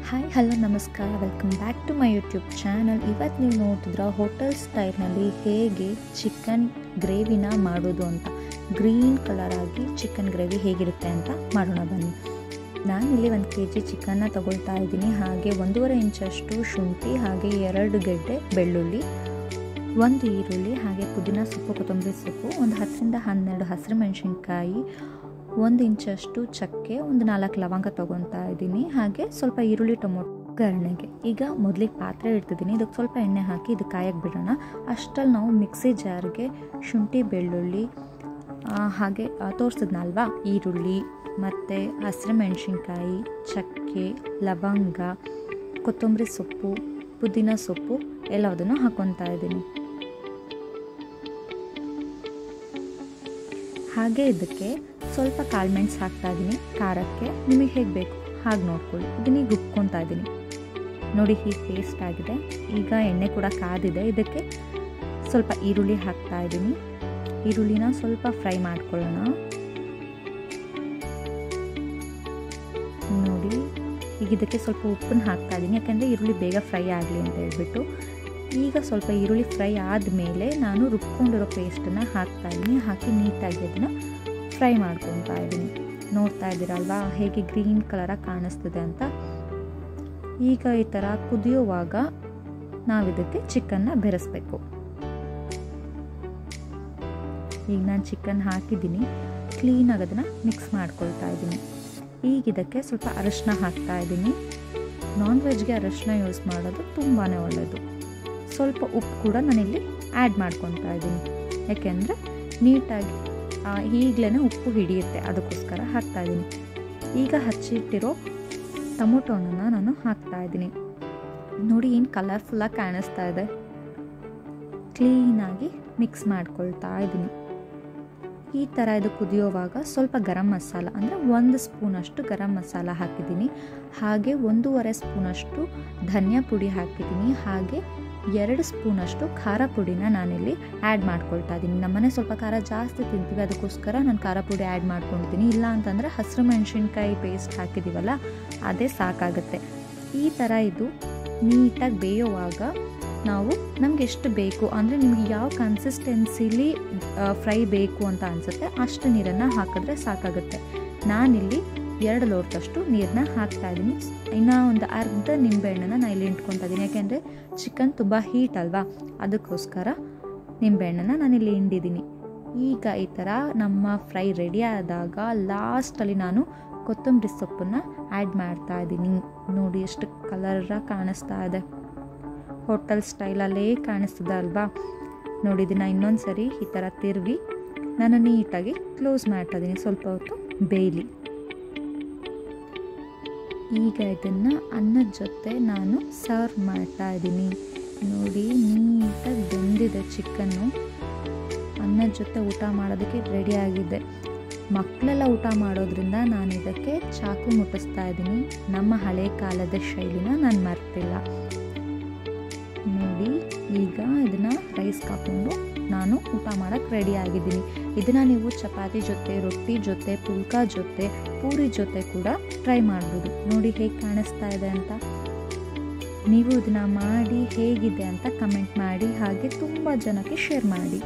Hi hello ನಮಸ್ಕಾರ, welcome back to my YouTube channel. ಇವತ್ತು ನೀವು ನೋಡಿದ್ರೆ ಹೋಟೆಲ್ ಸ್ಟೈಲ್ನಲ್ಲಿ ಹೇಗೆ ಚಿಕನ್ ಗ್ರೇವಿನ ಮಾಡೋದು ಅಂತ, ಗ್ರೀನ್ ಕಲರ್ ಆಗಿ ಚಿಕನ್ ಗ್ರೇವಿ ಹೇಗಿರುತ್ತೆ ಅಂತ ಮಾಡೋಣ ಬನ್ನಿ. ನಾನಿಲ್ಲಿ 1 kg ಚಿಕನ್ನ ತಗೊಳ್ತಾ ಇದ್ದೀನಿ. ಹಾಗೆ 1.5 ಇಂಚಷ್ಟು ಶುಂಠಿ, ಹಾಗೆ 2 ಗೆಡ್ಡೆ ಬೆಳ್ಳುಳ್ಳಿ, 1 ಈರುಳ್ಳಿ, ಹಾಗೆ ಪುದೀನ ಸೊಪ್ಪು, ಕೊತ್ತಂಬರಿ ಸೊಪ್ಪು, ಒಂದು 10 ರಿಂದ 12 ಹಸಿರು ಮೆಣಸಿನ್ಕಾಯಿ, 1 ಇಂಚಷ್ಟು ಚಕ್ಕೆ, ಒಂದು 4 ಲವಂಗ ತೊಗೊತಾ ಇದ್ದೀನಿ. ಹಾಗೆ ಸ್ವಲ್ಪ ಈರುಳ್ಳಿ, ಟೊಮೊಟೊ ಒಗ್ಗರಣೆಗೆ. ಈಗ ಮೊದಲಿಗೆ ಪಾತ್ರೆ ಇಡ್ತಿದ್ದೀನಿ. ಇದಕ್ಕೆ ಸ್ವಲ್ಪ ಎಣ್ಣೆ ಹಾಕಿ ಇದು ಕಾಯಕ್ಕೆ ಬಿಡೋಣ. ಅಷ್ಟರಲ್ಲಿ ನಾವು ಮಿಕ್ಸಿ ಜಾರ್ಗೆ ಶುಂಠಿ, ಬೆಳ್ಳುಳ್ಳಿ, ಹಾಗೆ ತೋರಿಸಿದ್ನಲ್ವಾ ಈರುಳ್ಳಿ ಮತ್ತು ಹಸಿರು ಮೆಣಸಿನ್ಕಾಯಿ, ಚಕ್ಕೆ, ಲವಂಗ, ಕೊತ್ತಂಬರಿ ಸೊಪ್ಪು, ಪುದೀನ ಸೊಪ್ಪು ಎಲ್ಲದನ್ನು ಹಾಕ್ಕೊತಾ ಇದ್ದೀನಿ. ಹಾಗೆ ಇದಕ್ಕೆ ಸ್ವಲ್ಪ ಕಾಳುಮೆಣಸು ಹಾಕ್ತಾ ಇದ್ದೀನಿ. ಖಾರಕ್ಕೆ ನಿಮಗೆ ಹೇಗೆ ಬೇಕು ಹಾಗೆ ನೋಡ್ಕೊಳ್ಳಿ. ಇದನ್ನೀಗ ರುಬ್ಕೊತಾ ಇದ್ದೀನಿ. ನೋಡಿ, ಹೀಗೆ ಪೇಸ್ಟ್ ಆಗಿದೆ. ಈಗ ಎಣ್ಣೆ ಕೂಡ ಕಾದಿದೆ. ಇದಕ್ಕೆ ಸ್ವಲ್ಪ ಈರುಳ್ಳಿ ಹಾಕ್ತಾ ಇದ್ದೀನಿ. ಈರುಳ್ಳಿನ ಸ್ವಲ್ಪ ಫ್ರೈ ಮಾಡ್ಕೊಳ್ಳೋಣ. ನೋಡಿ, ಈಗ ಇದಕ್ಕೆ ಸ್ವಲ್ಪ ಉಪ್ಪನ್ನು ಹಾಕ್ತಾ ಇದ್ದೀನಿ, ಯಾಕೆಂದರೆ ಈರುಳ್ಳಿ ಬೇಗ ಫ್ರೈ ಆಗಲಿ ಅಂತ ಹೇಳ್ಬಿಟ್ಟು. ಈಗ ಸ್ವಲ್ಪ ಈರುಳ್ಳಿ ಫ್ರೈ ಆದಮೇಲೆ ನಾನು ರುಬ್ಕೊಂಡಿರೋ ಪೇಸ್ಟನ್ನು ಹಾಕ್ತಾ ಇದ್ದೀನಿ. ಹಾಕಿ ನೀಟಾಗಿ ಅದನ್ನು ಫ್ರೈ ಮಾಡ್ಕೊತಾ ಇದ್ದೀನಿ. ನೋಡ್ತಾ ಇದ್ದೀರಲ್ವಾ ಹೇಗೆ ಗ್ರೀನ್ ಕಲರಾಗಿ ಕಾಣಿಸ್ತಿದೆ ಅಂತ. ಈಗ ಈ ಥರ ಕುದಿಯುವಾಗ ನಾವು ಇದಕ್ಕೆ ಚಿಕನ್ನ ಬೆರೆಸ್ಬೇಕು. ಈಗ ನಾನು ಚಿಕನ್ ಹಾಕಿದ್ದೀನಿ. ಕ್ಲೀನಾಗಿ ಅದನ್ನು ಮಿಕ್ಸ್ ಮಾಡ್ಕೊಳ್ತಾ ಇದ್ದೀನಿ. ಈಗ ಇದಕ್ಕೆ ಸ್ವಲ್ಪ ಅರಿಶಿನ ಹಾಕ್ತಾ ಇದ್ದೀನಿ. ನಾನ್ ವೆಜ್ಗೆ ಅರಿಶಿನ ಯೂಸ್ ಮಾಡೋದು ತುಂಬಾ ಒಳ್ಳೆಯದು. ಸ್ವಲ್ಪ ಉಪ್ಪು ಕೂಡ ನಾನಿಲ್ಲಿ ಆ್ಯಡ್ ಮಾಡ್ಕೊತಾ ಇದ್ದೀನಿ, ಯಾಕೆಂದರೆ ನೀಟಾಗಿ ಈಗಲೇ ಉಪ್ಪು ಹಿಡಿಯುತ್ತೆ, ಅದಕ್ಕೋಸ್ಕರ ಹಾಕ್ತಾ ಇದ್ದೀನಿ. ಈಗ ಹಚ್ಚಿಟ್ಟಿರೋ ಟೊಮೊಟೊನ ನಾನು ಹಾಕ್ತಾ ಇದ್ದೀನಿ. ನೋಡಿ, ಏನು ಕಲರ್ಫುಲ್ಲಾಗಿ ಕಾಣಿಸ್ತಾ ಇದೆ. ಕ್ಲೀನಾಗಿ ಮಿಕ್ಸ್ ಮಾಡ್ಕೊಳ್ತಾ ಇದ್ದೀನಿ. ಈ ಥರ ಇದು ಕುದಿಯೋವಾಗ ಸ್ವಲ್ಪ ಗರಂ ಮಸಾಲ, ಅಂದರೆ 1 ಸ್ಪೂನಷ್ಟು ಗರಂ ಮಸಾಲ ಹಾಕಿದ್ದೀನಿ. ಹಾಗೆ 1.5 ಸ್ಪೂನಷ್ಟು ಧನಿಯಾ ಪುಡಿ ಹಾಕಿದ್ದೀನಿ. ಹಾಗೆ 2 ಸ್ಪೂನಷ್ಟು ಖಾರ ಪುಡಿನ ನಾನಿಲ್ಲಿ ಆ್ಯಡ್ ಮಾಡ್ಕೊಳ್ತಾ ಇದ್ದೀನಿ. ನಮ್ಮನೆ ಸ್ವಲ್ಪ ಖಾರ ಜಾಸ್ತಿ ತಿಂತೀವಿ, ಅದಕ್ಕೋಸ್ಕರ ನಾನು ಖಾರ ಪುಡಿ ಆ್ಯಡ್ ಮಾಡ್ಕೊಂಡಿದ್ದೀನಿ. ಇಲ್ಲ ಅಂತಂದರೆ ಹಸಿರು ಮೆಣಸಿನ್ಕಾಯಿ ಪೇಸ್ಟ್ ಹಾಕಿದ್ದೀವಲ್ಲ, ಅದೇ ಸಾಕಾಗುತ್ತೆ. ಈ ಥರ ಇದು ನೀಟಾಗಿ ಬೇಯೋವಾಗ ನಾವು ನಮ್ಗೆ ಎಷ್ಟು ಬೇಕು, ಅಂದರೆ ನಿಮಗೆ ಯಾವ ಕನ್ಸಿಸ್ಟೆನ್ಸಿಲಿ ಫ್ರೈ ಬೇಕು ಅಂತ ಅನಿಸುತ್ತೆ ಅಷ್ಟು ನೀರನ್ನು ಹಾಕಿದ್ರೆ ಸಾಕಾಗುತ್ತೆ. ನಾನಿಲ್ಲಿ 2 ಲೋಟದಷ್ಟು ನೀರನ್ನ ಹಾಕ್ತಾ ಇದ್ದೀನಿ. ಇನ್ನೂ ಒಂದು ಅರ್ಧ ನಿಂಬೆಹಣ್ಣನ್ನು ನಾನು ಇಲ್ಲಿ ಹಿಂಡ್ಕೊತಾ ಇದ್ದೀನಿ, ಯಾಕೆಂದರೆ ಚಿಕನ್ ತುಂಬ ಹೀಟ್ ಅಲ್ವಾ, ಅದಕ್ಕೋಸ್ಕರ ನಿಂಬೆಹಣ್ಣನ್ನು ನಾನಿಲ್ಲಿ ಹಿಂಡಿದ್ದೀನಿ. ಈಗ ಈ ಥರ ನಮ್ಮ ಫ್ರೈ ರೆಡಿ ಆದಾಗ ಲಾಸ್ಟಲ್ಲಿ ನಾನು ಕೊತ್ತಂಬರಿ ಸೊಪ್ಪನ್ನು ಆ್ಯಡ್ ಮಾಡ್ತಾ ಇದ್ದೀನಿ. ನೋಡಿ ಎಷ್ಟು ಕಲರಾಗಿ ಕಾಣಿಸ್ತಾ ಇದೆ, ಹೋಟೆಲ್ ಸ್ಟೈಲಲ್ಲೇ ಕಾಣಿಸ್ತದೆ ಅಲ್ವಾ. ನೋಡಿ, ಇದನ್ನು ಇನ್ನೊಂದು ಸರಿ ಈ ಥರ ತಿರುವಿ ನಾನು ನೀಟಾಗಿ ಕ್ಲೋಸ್ ಮಾಡ್ತಾ ಇದ್ದೀನಿ, ಸ್ವಲ್ಪ ಹೊತ್ತು ಬೇಯಲಿ. ಈಗ ಇದನ್ನು ಅನ್ನದ ಜೊತೆ ನಾನು ಸರ್ವ್ ಮಾಡ್ತಾ ಇದ್ದೀನಿ. ನೋಡಿ, ನೀಟಾಗಿ ಬೆಂದಿದೆ ಚಿಕನ್ನು. ಅನ್ನದ ಜೊತೆ ಊಟ ಮಾಡೋದಕ್ಕೆ ರೆಡಿಯಾಗಿದೆ. ಮಕ್ಕಳೆಲ್ಲ ಊಟ ಮಾಡೋದ್ರಿಂದ ನಾನು ಇದಕ್ಕೆ ಚಾಕು ಮುಟ್ಟಿಸ್ತಾ ಇದ್ದೀನಿ. ನಮ್ಮ ಹಳೆ ಕಾಲದ ಶೈಲಿನ ನಾನು ಮರ್ತಿಲ್ಲ. ನೋಡಿ, ಈಗ ಇದನ್ನು ರೈಸ್ ಹಾಕ್ಕೊಂಡು ನಾನು ಊಟ ಮಾಡೋಕ್ಕೆ ರೆಡಿ ಆಗಿದ್ದೀನಿ. ಇದನ್ನು ನೀವು ಚಪಾತಿ ಜೊತೆ, ರೊಟ್ಟಿ ಜೊತೆ, ಪುಲ್ಕ ಜೊತೆ, ಪೂರಿ ಜೊತೆ ಕೂಡ ಟ್ರೈ ಮಾಡ್ಬೋದು. ನೋಡಿ ಹೇಗೆ ಕಾಣಿಸ್ತಾ ಇದೆ ಅಂತ. ನೀವು ಇದನ್ನು ಮಾಡಿ ಹೇಗಿದೆ ಅಂತ ಕಮೆಂಟ್ ಮಾಡಿ, ಹಾಗೆ ತುಂಬ ಜನಕ್ಕೆ ಶೇರ್ ಮಾಡಿ.